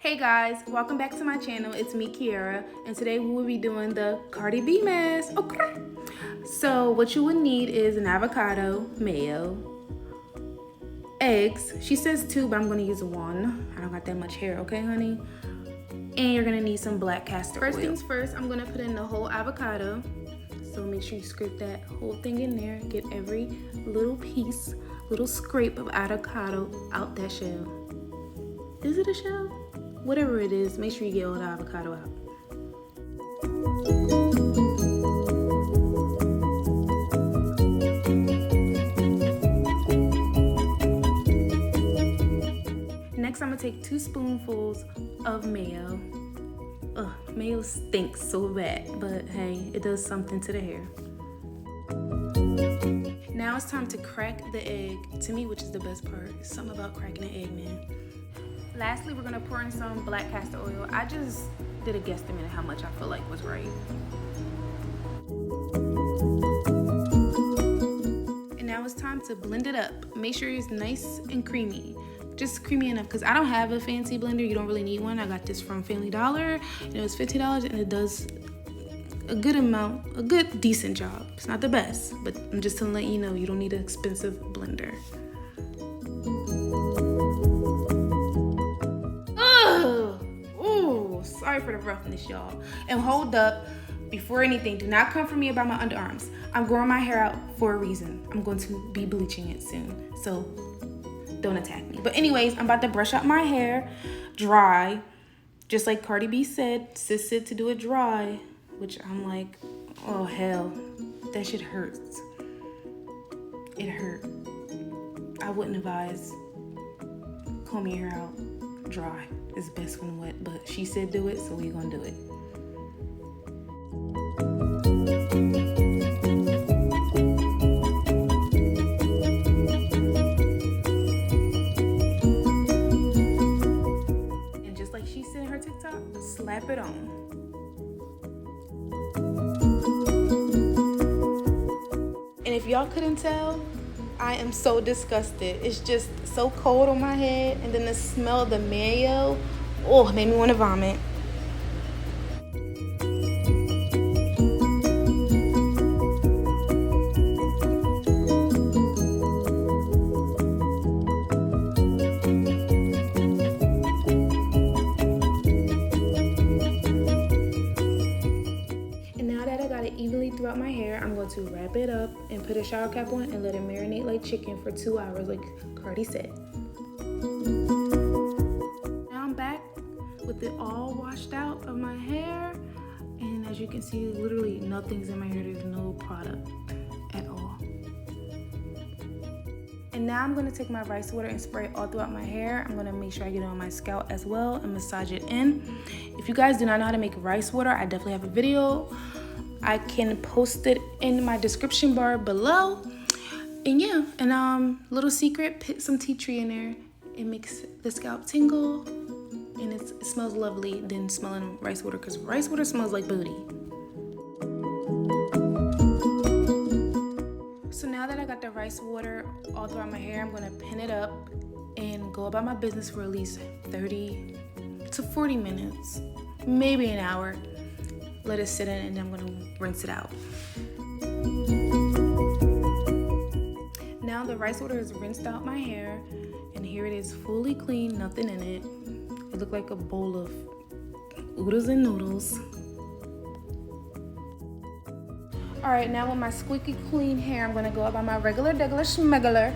Hey guys, welcome back to my channel. It's me, Kiara, and today we will be doing the Cardi B mask. Okay. So what you would need is an avocado, mayo, eggs. She says 2, but I'm gonna use 1. I don't got that much hair, okay, honey? And you're gonna need some black castor oil. First things first, I'm gonna put in the whole avocado. So make sure you scrape that whole thing in there. Get every little piece, little scrape of avocado out that shell. Is it a shell? Whatever it is, make sure you get all the avocado out. Next, I'm gonna take 2 spoonfuls of mayo. Ugh, mayo stinks so bad, but hey, it does something to the hair. Now it's time to crack the egg, to me, which is the best part. Something about cracking an egg, man. Lastly, we're gonna pour in some black castor oil. I just did a guesstimate of how much I feel like was right. And now it's time to blend it up. Make sure it's nice and creamy. Just creamy enough, because I don't have a fancy blender. You don't really need one. I got this from Family Dollar, and it was $50, and it does a good amount, a good, decent job. It's not the best, but I'm just to let you know, you don't need an expensive blender. Sorry for the roughness, y'all. And hold up, before anything, do not come for me about my underarms. I'm growing my hair out for a reason. I'm going to be bleaching it soon, so don't attack me. But anyways, I'm about to brush out my hair dry, just like Cardi B said, sis said to do it dry, which I'm like, oh hell, that shit hurts. It hurt. I wouldn't advise combing your hair out dry. It's best when wet, but she said do it, so we're gonna do it. And just like she said in her TikTok, slap it on. And if y'all couldn't tell, I am so disgusted. It's just so cold on my head, and then the smell of the mayo, oh, it made me want to vomit. Evenly throughout my hair, I'm going to wrap it up and put a shower cap on and let it marinate like chicken for 2 hours, like Cardi said. Now I'm back with it all washed out of my hair, and as you can see, literally nothing's in my hair. There's no product at all. And now I'm going to take my rice water and spray it all throughout my hair. I'm going to make sure I get it on my scalp as well and massage it in. If you guys do not know how to make rice water, I definitely have a video. I can post it in my description bar below. And yeah, and little secret, put some tea tree in there. It makes the scalp tingle, and it smells lovely than smelling rice water, because rice water smells like booty. So now that I got the rice water all throughout my hair, I'm gonna pin it up and go about my business for at least 30 to 40 minutes, maybe an hour. Let it sit in, and then I'm gonna rinse it out. Now the rice water is rinsed out my hair, and here it is fully clean, nothing in it. It looked like a bowl of oodles and noodles. All right, now with my squeaky clean hair, I'm gonna go about my regular schmegular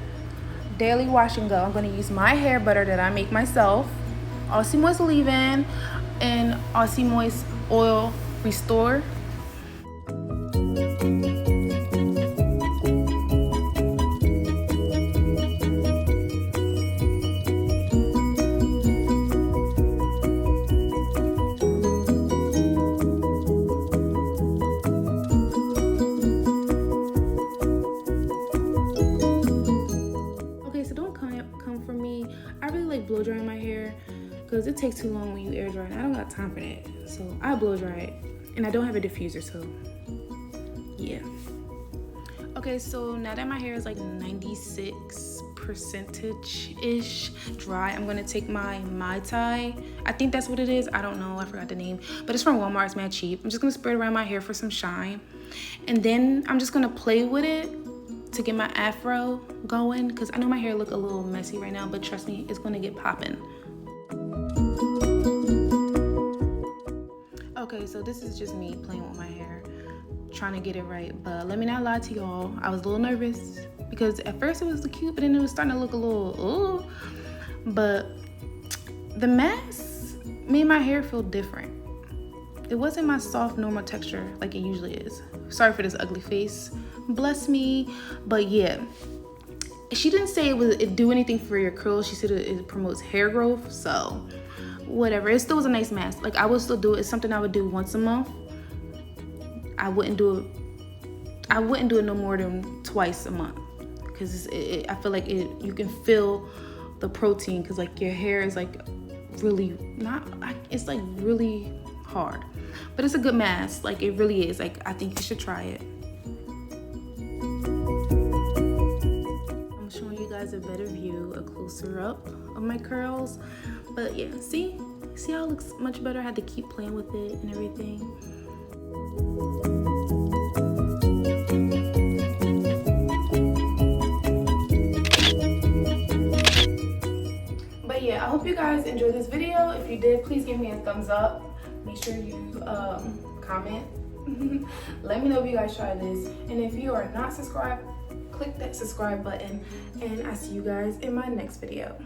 daily wash and go. I'm gonna use my hair butter that I make myself, Aussie Moist leave-in, and Aussie Moist oil restore. Okay, so don't come for me. I really like blow drying my hair because it takes too long when you air dry, and I don't got time for that. So I blow dry it, and I don't have a diffuser, so yeah. Okay, so now that my hair is like 96%-ish dry, I'm gonna take my Mai Tai. I think that's what it is. I don't know, I forgot the name, but it's from Walmart. It's mad cheap. I'm just gonna spray it around my hair for some shine, and then I'm just gonna play with it to get my afro going, because I know my hair look a little messy right now, but trust me, it's gonna get popping. Okay, so this is just me playing with my hair, trying to get it right. But let me not lie to y'all, I was a little nervous because at first it was cute, but then it was starting to look a little ooh. But the mask made my hair feel different. It wasn't my soft normal texture like it usually is. Sorry for this ugly face, bless me. But yeah, she didn't say it do anything for your curls. She said it promotes hair growth, so whatever. It still was a nice mask. Like, I would still do it. It's something I would do once a month. I wouldn't do it no more than twice a month, because I feel like you can feel the protein, because like your hair is like really it's like really hard, but it's a good mask. Like, it really is. Like, I think you should try it. I'm showing you guys a better view, a closer up of my curls. But yeah, see how it looks much better. I had to keep playing with it and everything. But yeah, I hope you guys enjoyed this video. If you did, please give me a thumbs up. Make sure you comment. Let me know if you guys try this. And if you are not subscribed, click that subscribe button. And I see you guys in my next video.